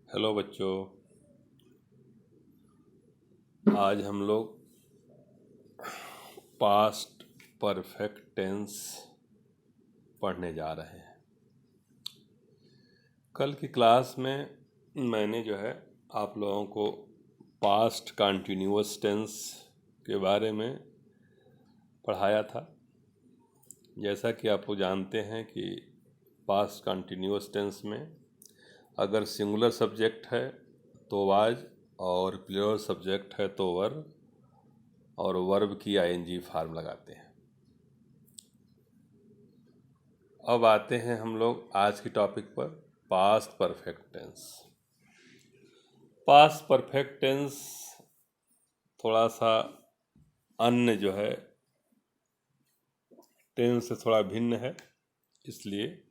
Hello बच्चों, आज हम लोग पास्ट परफेक्ट टेंस पढ़ने जा रहे हैं। कल की क्लास में मैंने आप लोगों को पास्ट कंटिन्यूअस टेंस के बारे में पढ़ाया था। जैसा कि आप लोग जानते हैं कि पास्ट कंटिन्यूअस टेंस में अगर सिंगुलर सब्जेक्ट है तो वाज, और प्लूरल सब्जेक्ट है तो वर, और वर्ब की आईएनजी फॉर्म लगाते हैं। अब आते हैं हम लोग आज की टॉपिक पर, past perfect tense. Past perfect tense थोड़ा सा अन्य टेंस से थोड़ा भिन्न है, इसलिए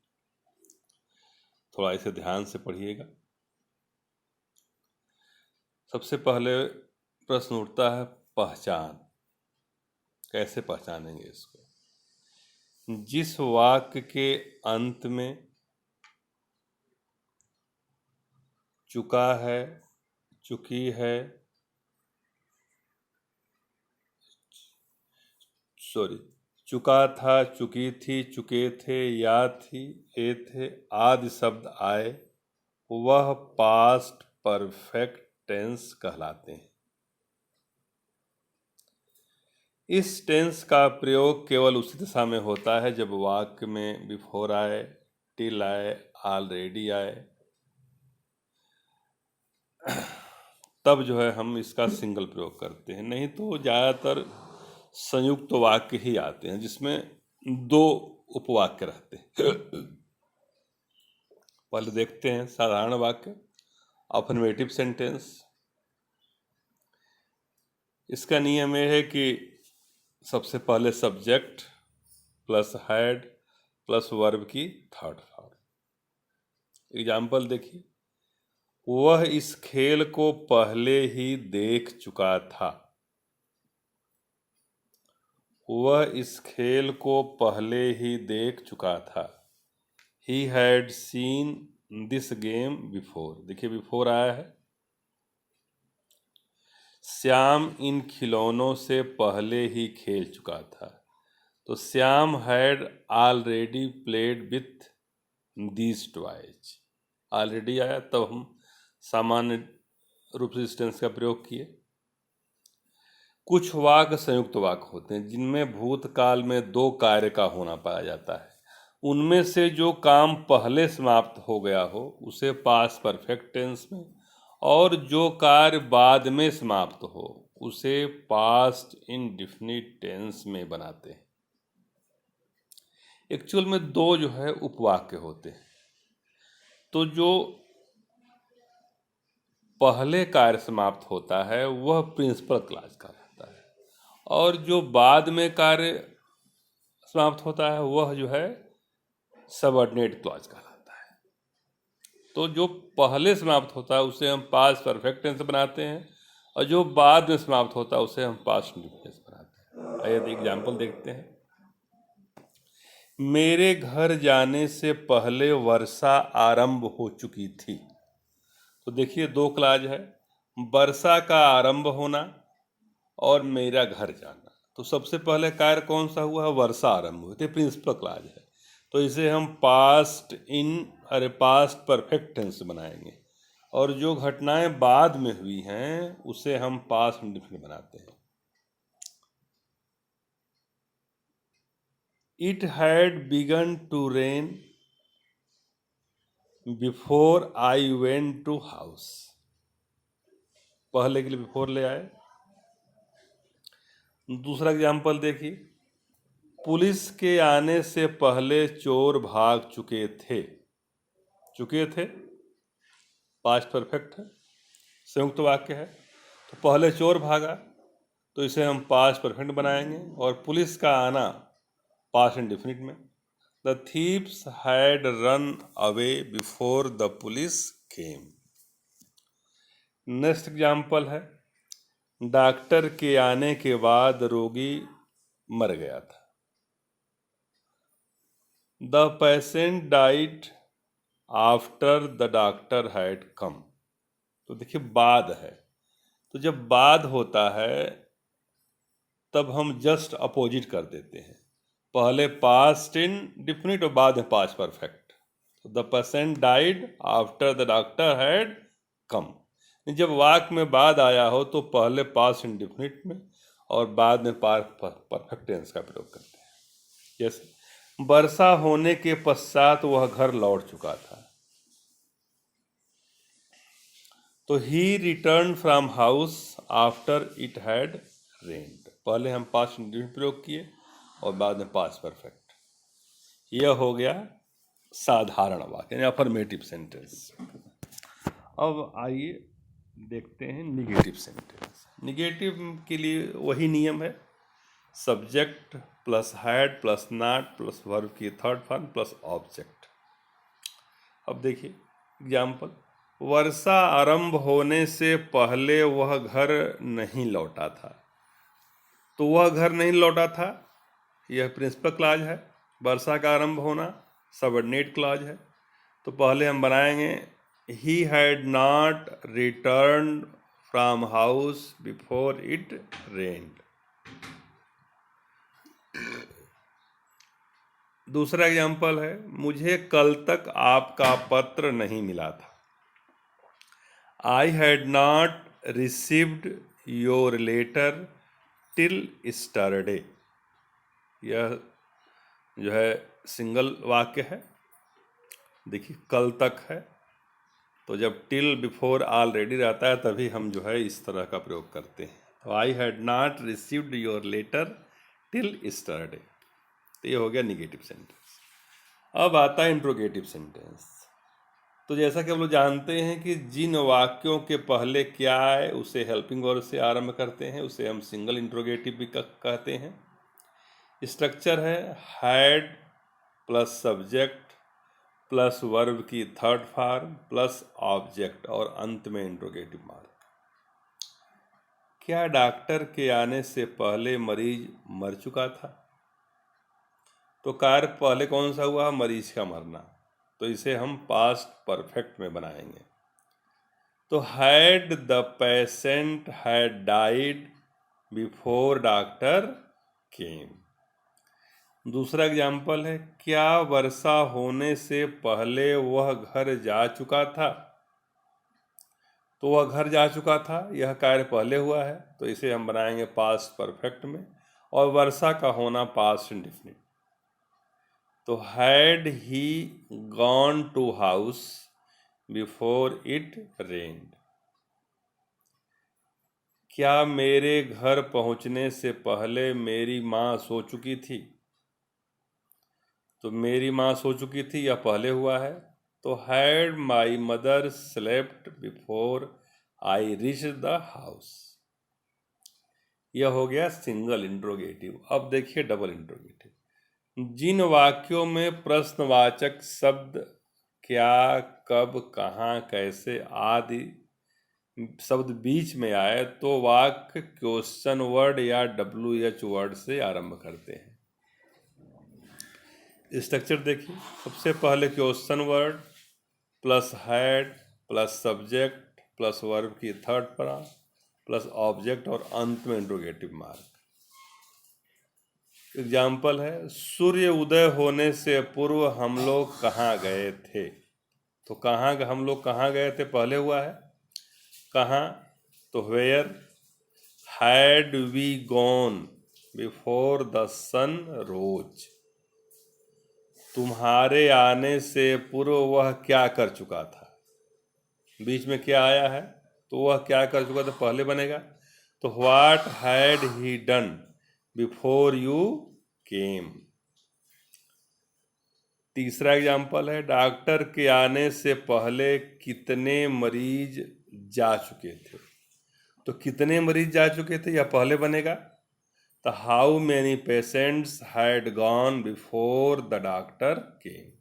थोड़ा इसे ध्यान से पढ़िएगा। सबसे पहले प्रश्न उठता है पहचान। कैसे पहचानेंगे इसको? जिस वाक्य के अंत में चुका है, चुकी है, चुका था, चुकी थी, चुके थे, या थी, ए थे आदि शब्द आए, वह पास्ट परफेक्ट टेंस कहलाते हैं। इस टेंस का प्रयोग केवल उसी दशा में होता है जब वाक्य में बिफोर आए, टिल आए, ऑलरेडी आए, तब हम इसका सिंगल प्रयोग करते हैं। नहीं तो ज़्यादातर संयुक्त वाक्य ही आते हैं जिसमें दो उपवाक्य रहते हैं। पहले देखते हैं साधारण वाक्य, अफर्मेटिव सेंटेंस। इसका नियम यह है कि सबसे पहले subject plus had plus verb की थर्ड फॉर्म। एग्जाम्पल देखिए, वह इस खेल को पहले ही देख चुका था। वह इस खेल को पहले ही देख चुका था। He had seen this game before। देखिए बिफोर आया है। श्याम इन खिलौनों से पहले ही खेल चुका था। तो Shyam had already played with these toys. Already आया तब हम सामान्य रूप से इस टेंस का प्रयोग किए। कुछ वाक्य संयुक्त वाक्य होते हैं जिनमें भूतकाल में दो कार्य का होना पाया जाता है। उनमें से जो काम पहले समाप्त हो गया हो उसे पास्ट परफेक्ट टेंस में, और जो कार्य बाद में समाप्त हो उसे पास्ट इंडेफिनिट टेंस में बनाते हैं। एक्चुअल में दो उपवाक्य होते हैं। तो जो पहले कार्य समाप्त होता है वह प्रिंसिपल क्लॉज का रहता है, और जो बाद में कार्य समाप्त होता है वह सबऑर्डिनेट क्लॉज कहलाता है। तो जो पहले समाप्त होता है उसे हम पास्ट परफेक्ट टेंस बनाते हैं, और जो बाद में समाप्त होता है उसे हम पास्ट इंडेफिनिट बनाते हैं। आइए एग्जाम्पल देखते हैं। मेरे घर जाने से पहले वर्षा आरंभ हो चुकी थी। तो देखिए दो क्लॉज है, वर्षा का आरंभ होना और मेरा घर जाना। तो सबसे पहले कार्य कौन सा हुआ? वर्षा आरंभ हुई थी, प्रिंसिपल क्लॉज है। तो इसे हम पास्ट परफेक्ट टेंस बनाएंगे, और जो घटनाएं बाद में हुई हैं उसे हम पास्ट इंडेफिनिट बनाते हैं। It had begun to rain before I went to house. पहले के लिए बिफोर ले आए। दूसरा एग्जाम्पल देखिए, पुलिस के आने से पहले चोर भाग चुके थे। चुके थे पास्ट परफेक्ट है, संयुक्त वाक्य है। तो पहले चोर भागा तो इसे हम पास्ट परफेक्ट बनाएंगे, और पुलिस का आना पास्ट इंडेफिनिट में। The thieves had run away before the police came. Next example है, डॉक्टर के आने के बाद रोगी मर गया था। The patient died after the doctor had come. तो देखिए बाद है, तो जब बाद होता है तब हम जस्ट अपोजिट कर देते हैं, पहले पास्ट इंडेफिनिट और बाद में पास्ट परफेक्ट। तो the patient died after the doctor had come. जब वाक्य में बाद आया हो तो पहले पास्ट इंडेफिनिट में और बाद में परफेक्ट टेंस का प्रयोग करते हैं। जैसे वर्षा होने के पश्चात वह घर लौट चुका था, तो he return from house after it had rained. पहले हम पास्ट इंडेफिनिट प्रयोग किए और बाद में पास्ट परफेक्ट। यह हो गया साधारण वाक्य यानी अफर्मेटिव सेंटेंस। अब आइए देखते हैं निगेटिव सेंटेंस। निगेटिव के लिए वही नियम है, subject plus had plus not plus verb की थर्ड फॉर्म प्लस ऑब्जेक्ट। अब देखिए एग्जाम्पल, वर्षा आरंभ होने से पहले वह घर नहीं लौटा था। तो वह घर नहीं लौटा था, यह प्रिंसिपल क्लॉज है। वर्षा का आरंभ होना सबऑर्डिनेट क्लॉज है। तो पहले हम बनाएंगे he had not return from house before it रेन्ड। दूसरा एग्जाम्पल है, मुझे कल तक आपका पत्र नहीं मिला था। I had not received your letter till yesterday. यह जो है सिंगल वाक्य है। देखिए कल तक है, तो जब टिल बिफोर ऑलरेडी रहता है तभी हम जो है इस तरह का प्रयोग करते हैं। तो I had not received your letter till yesterday. तो ये हो गया निगेटिव सेंटेंस। अब आता है इंट्रोगेटिव सेंटेंस। तो जैसा कि हम लोग जानते हैं कि जिन वाक्यों के पहले क्या है उसे हेल्पिंग वर्ब से आरंभ करते हैं, उसे हम सिंगल इंट्रोगेटिव भी कहते हैं। स्ट्रक्चर है had plus subject plus verb की थर्ड फॉर्म प्लस ऑब्जेक्ट और अंत में इंट्रोगेटिव मार्क। क्या डॉक्टर के आने से पहले मरीज मर चुका था? तो कार्य पहले कौन सा हुआ? मरीज का मरना। तो इसे हम पास्ट परफेक्ट में बनाएंगे। तो had the patient had died before doctor केम। दूसरा एग्जाम्पल है, क्या वर्षा होने से पहले वह घर जा चुका था? तो वह घर जा चुका था, यह कार्य पहले हुआ है, तो इसे हम बनाएंगे पास्ट परफेक्ट में और वर्षा का होना पास्ट इंडेफिनिट। तो had he gone to house before it rained. क्या मेरे घर पहुंचने से पहले मेरी माँ सो चुकी थी? तो मेरी माँ सो चुकी थी, यह पहले हुआ है, तो had my mother slept before I reach the house. यह हो गया सिंगल इंट्रोगेटिव। अब देखिए डबल इंट्रोगेटिव। जिन वाक्यों में प्रश्नवाचक शब्द क्या, कब, कहाँ, कैसे आदि शब्द बीच में आए तो वाक्य क्वेश्चन वर्ड या WH वर्ड से आरंभ करते हैं। स्ट्रक्चर देखिए, सबसे पहले question word plus had plus subject plus verb की थर्ड फॉर्म प्लस ऑब्जेक्ट और अंत में इंट्रोगेटिव मार्क। एग्जाम्पल है, सूर्य उदय होने से पूर्व हम लोग कहाँ गए थे? तो कहाँ हम लोग कहाँ गए थे पहले हुआ है, कहाँ, तो where. Had we gone before the sun rose. तुम्हारे आने से पूर्व वह क्या कर चुका था? बीच में क्या आया है, तो वह क्या कर चुका था पहले बनेगा। तो what had he done before you came. तीसरा एग्जाम्पल है, डॉक्टर के आने से पहले कितने मरीज जा चुके थे? तो कितने मरीज जा चुके थे, यह पहले बनेगा। तो how many patients had gone before the doctor केम।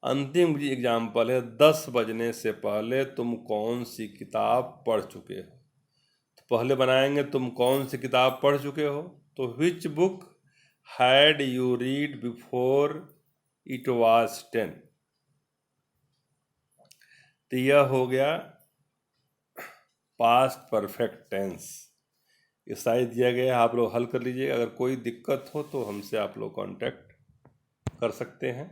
अंतिम एग्जाम्पल है, 10 बजने से पहले तुम कौन सी किताब पढ़ चुके हो? तो पहले बनाएंगे तुम कौन सी किताब पढ़ चुके हो, तो which book had you read before it was 10। तो यह हो गया पास्ट परफेक्ट टेंस। ये साइज दिया गया है, आप लोग हल कर लीजिएगा। अगर कोई दिक्कत हो तो हमसे आप लोग कांटेक्ट कर सकते हैं।